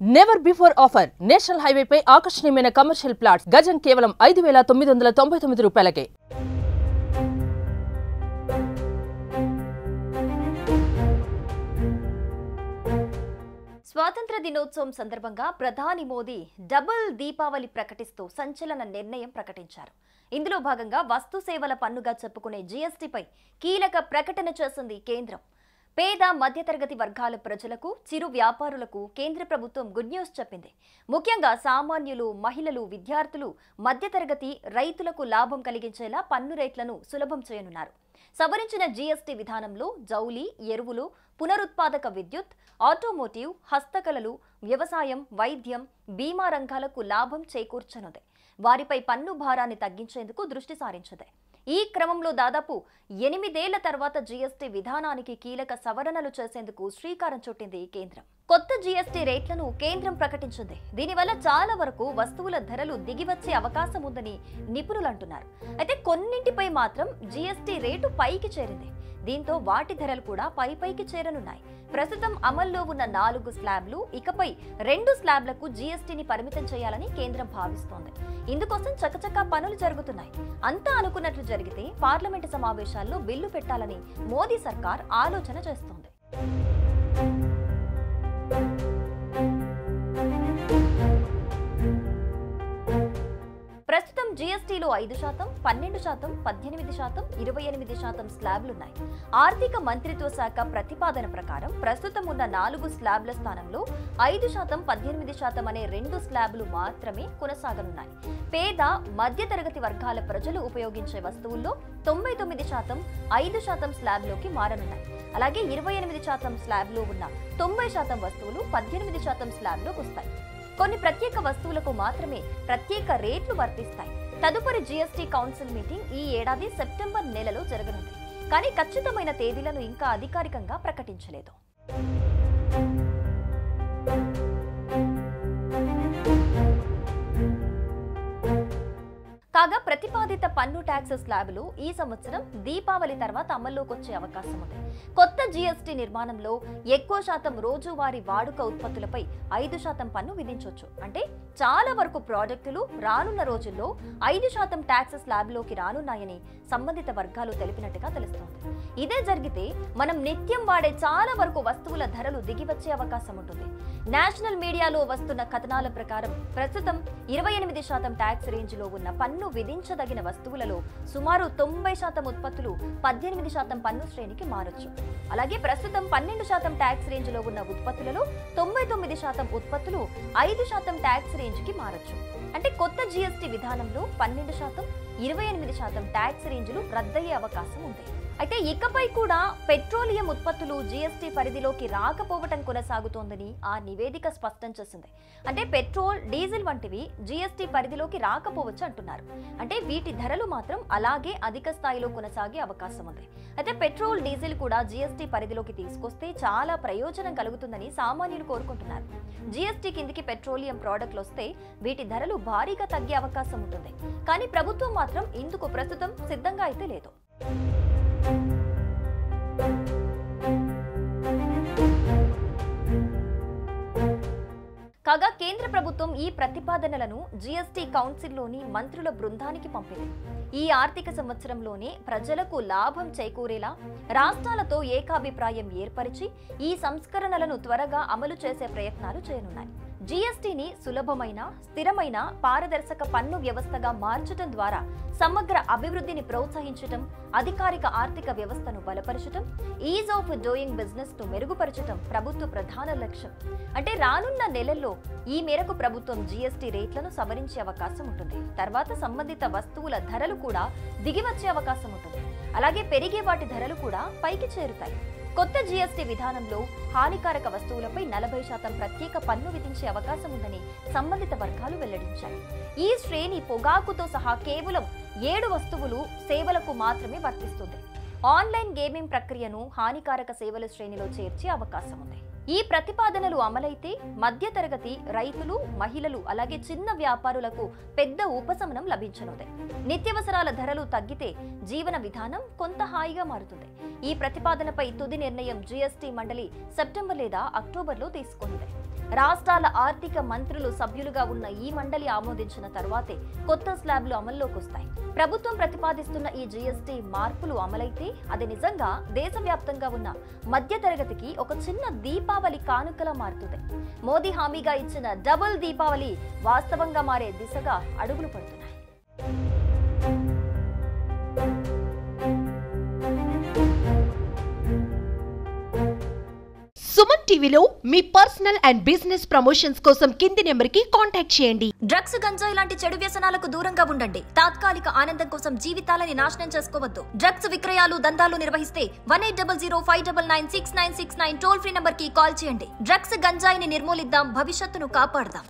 Never before offer national హైవేపై ఆకర్షణీయమైన commercial plots గజం కేవలం 5,999 రూపాయలకే. స్వాతంత్ర దినోత్సవం సందర్భంగా ప్రధాని మోదీ డబుల్ దీపావళి ప్రకటిస్తూ సంచలన నిర్ణయం ప్రకటించారు. ఇందులో భాగంగా వస్తు సేవల పన్నుగా చెప్పుకునే జీఎస్టీపై కీలక ప్రకటన చేసింది కేంద్రం. పేద మధ్యతరగతి వర్గాల ప్రజలకు, చిరు వ్యాపారులకు కేంద్ర ప్రభుత్వం గుడ్ న్యూస్ చెప్పింది. ముఖ్యంగా సామాన్యులు, మహిళలు, విద్యార్థులు, మధ్యతరగతి రైతులకు లాభం కలిగించేలా పన్ను రేట్లను సులభం చేయనున్నారు. సవరించిన జీఎస్టీ విధానంలో జౌలి, ఎరువులు, పునరుత్పాదక విద్యుత్, ఆటోమోటివ్, హస్తకళలు, వ్యవసాయం, వైద్యం, బీమా రంగాలకు లాభం చేకూర్చనుంది. వారిపై పన్ను భారాన్ని తగ్గించేందుకు దృష్టి సారించింది. ఈ క్రమంలో దాదాపు 8 ఏళ్ల తర్వాత జీఎస్టీ విధానానికి కీలక సవరణలు చేసేందుకు శ్రీకారం చుట్టింది కేంద్రం. కొత్త జీఎస్టీ రేట్లను కేంద్రం ప్రకటించింది. దీనివల్ల చాలా వరకు వస్తువుల ధరలు దిగివచ్చే అవకాశం ఉందని నిపుణులు అంటున్నారు. అయితే కొన్నింటిపై మాత్రం జీఎస్టీ రేటు పైకి చేరింది. దీంతో వాటి ధరలు కూడా పైకి చేరనున్నాయి. ప్రస్తుతం అమల్లో ఉన్న 4 స్లాబ్లు ఇకపై 2 స్లాబ్లకు జీఎస్టీని పరిమితం చేయాలని కేంద్రం భావిస్తోంది. ఇందుకోసం చకచకా పనులు జరుగుతున్నాయి. అంతా అనుకున్నట్లు జరిగితే పార్లమెంటు సమావేశాల్లో బిల్లు పెట్టాలని మోదీ సర్కార్ ఆలోచన చేస్తోంది. ప్రస్తుతం జీఎస్టీలో 5%, 12%, 18%, 28% స్లాబ్లున్నాయి. ఆర్థిక మంత్రిత్వ శాఖ ప్రతిపాదన ప్రకారం ప్రస్తుతం ఉన్న 4 స్లాబ్ల స్థానంలో 5%, 18% అనే 2 స్లాబ్లు మాత్రమే కొనసాగనున్నాయి. పేద మధ్యతరగతి వర్గాల ప్రజలు ఉపయోగించే వస్తువుల్లో 99% 5% స్లాబ్లోకి మారనున్నాయి. అలాగే 28% స్లాబ్లో ఉన్న 90% వస్తువులు 18% స్లాబ్లోకి వస్తాయి. కొన్ని ప్రత్యేక వస్తువులకు మాత్రమే ప్రత్యేక రేట్లు వర్తిస్తాయి. తదుపరి జీఎస్టీ కౌన్సిల్ మీటింగ్ ఈ ఏడాది సెప్టెంబర్ నెలలో జరగనుంది. కానీ ఖచ్చితమైన తేదీలను ఇంకా అధికారికంగా ప్రకటించలేదు. కాగా ప్రతిపాదిత పన్ను ట్యాక్స్ స్లాబులు ఈ సంవత్సరం దీపావళి తర్వాత అమల్లోకి వచ్చే అవకాశం ఉంది. కొత్త జీఎస్టీ నిర్మాణంలో ఎక్కువ శాతం రోజువారీ వాడుక ఉత్పత్తులపై 5% పన్ను విధించవచ్చు. అంటే చాలా వరకు ప్రాజెక్టులు రానున్న రోజుల్లో 5% ట్యాక్స్ స్లాబ్లోకి రానున్నాయని సంబంధిత వర్గాలు తెలిపినట్టుగా తెలుస్తోంది. ఇదే జరిగితే మనం నిత్యం వాడే చాలా వరకు వస్తువుల ధరలు దిగివచ్చే అవకాశం ఉంటుంది. నేషనల్ మీడియాలో వస్తున్న కథనాల ప్రకారం ప్రస్తుతం 28% ట్యాక్స్ రేంజ్ లో ఉన్న పన్ను విధించదగిన వస్తువులలో సుమారు 90% ఉత్పత్తులు 18% పన్ను శ్రేణికి మారొచ్చు. అలాగే ప్రస్తుతం 12% ట్యాక్స్ రేంజ్ లో ఉన్న ఉత్పత్తులలో 99% ఉత్పత్తులు 5% ట్యాక్స్ రేంజ్ కి మారొచ్చు. అంటే కొత్త జీఎస్టీ విధానంలో 12%, 28% ట్యాక్స్ రేంజ్లు రద్దయ్యే అవకాశం ఉంది. అయితే ఇకపై కూడా పెట్రోలియం ఉత్పత్తులు జీఎస్టీ పరిధిలోకి రాకపోవటం కొనసాగుతోందని ఆ నివేదిక స్పష్టం చేసింది. అంటే పెట్రోల్, డీజిల్ వంటివి జీఎస్టీ పరిధిలోకి రాకపోవచ్చు అంటున్నారు. అంటే వీటి ధరలు మాత్రం అలాగే అధిక స్థాయిలో కొనసాగే అవకాశం ఉంది. అయితే పెట్రోల్, డీజిల్ కూడా జీఎస్టీ పరిధిలోకి తీసుకొస్తే చాలా ప్రయోజనం కలుగుతుందని సామాన్యులు కోరుకుంటున్నారు. జీఎస్టీ కిందికి పెట్రోలియం ప్రోడక్ట్లు వస్తే వీటి ధరలు భారీగా తగ్గే అవకాశం ఉంటుంది. కానీ ప్రభుత్వం మాత్రం ఇందుకు ప్రస్తుతం సిద్ధంగా అయితే లేదు. కాగా కేంద్ర ప్రభుత్వం ఈ ప్రతిపాదనలను జీఎస్టీ కౌన్సిల్లోని మంత్రుల బృందానికి పంపింది. ఈ ఆర్థిక సంవత్సరంలోనే ప్రజలకు లాభం చేకూరేలా రాష్ట్రాలతో ఏకాభిప్రాయం ఏర్పరిచి ఈ సంస్కరణలను త్వరగా అమలు చేసే ప్రయత్నాలు చేయనున్నాయి. జీఎస్టీని సులభమైన, స్థిరమైన, పారదర్శక పన్ను వ్యవస్థగా మార్చడం ద్వారా సమగ్ర అభివృద్ధిని ప్రోత్సహించడం, అధికారిక ఆర్థిక వ్యవస్థను బలపరచడం, ఈజ్ ఆఫ్ డూయింగ్ బిజినెస్ ను మెరుగుపరచడం ప్రభుత్వ ప్రధాన లక్ష్యం. అంటే రానున్న నెలల్లో ఈ మేరకు ప్రభుత్వం జీఎస్టీ రేట్లను సవరించే అవకాశం ఉంటుంది. తర్వాత సంబంధిత వస్తువుల ధరలు కూడా దిగివచ్చే అవకాశం ఉంటుంది. అలాగే పెరిగే వాటి ధరలు కూడా పైకి చేరుతాయి. కొత్త జీఎస్టీ విధానంలో హానికారక వస్తువులపై 40% ప్రత్యేక పన్ను విధించే అవకాశం ఉందని సంబంధిత వర్గాలు వెల్లడించాయి. ఈ శ్రేణి పొగాకుతో సహా కేవలం 7 వస్తువులు, సేవలకు మాత్రమే వర్తిస్తుంది. ఆన్లైన్ గేమింగ్ ప్రక్రియను హానికారక సేవల శ్రేణిలో చేర్చే అవకాశం ఉంది. ఈ ప్రతిపాదనలు అమలైతే మధ్యతరగతి రైతులు, మహిళలు, అలాగే చిన్న వ్యాపారులకు పెద్ద ఉపశమనం లభించనుంది. నిత్యావసరాల ధరలు తగ్గితే జీవన విధానం కొంత హాయిగా మారుతుంది. ఈ ప్రతిపాదనపై తుది నిర్ణయం జీఎస్టీ మండలి సెప్టెంబర్ లేదా అక్టోబర్లో తీసుకుంది. రాష్ట్రాల ఆర్థిక మంత్రులు సభ్యులుగా ఉన్న ఈ మండలి ఆమోదించిన తర్వాతే కొత్త స్లాబ్లు అమల్లోకి వస్తాయి. ప్రభుత్వం ప్రతిపాదిస్తున్న ఈ జీఎస్టీ మార్పులు అమలైతే అది నిజంగా దేశవ్యాప్తంగా ఉన్న మధ్యతరగతికి ఒక చిన్న దీపావళి కానుకలా మారుతుంది. మోదీ హామీగా ఇచ్చిన డబుల్ దీపావళి వాస్తవంగా మారే దిశగా అడుగులు పడుతున్నాయి. సుమన్ టీవీలో మీ పర్సనల్ అండ్ బిజినెస్ ప్రమోషన్స్ కోసం కింది నెంబర్కి కాంటాక్ట్ చేయండి. డ్రగ్స్, గంజాయి లాంటి చెడు వ్యసనాలకు దూరంగా ఉండండి. తాత్కాలిక ఆనందం కోసం జీవితాలని నాశనం చేసుకోవద్దు. డ్రగ్స్ విక్రయాలు, దందాలు నిర్వహిస్తే 1800-599-6969 టోల్ ఫ్రీ నంబర్ కి కాల్ చేయండి. డ్రగ్స్, గంజాయిని నిర్మూలిద్దాం, భవిష్యత్తును కాపాడదాం.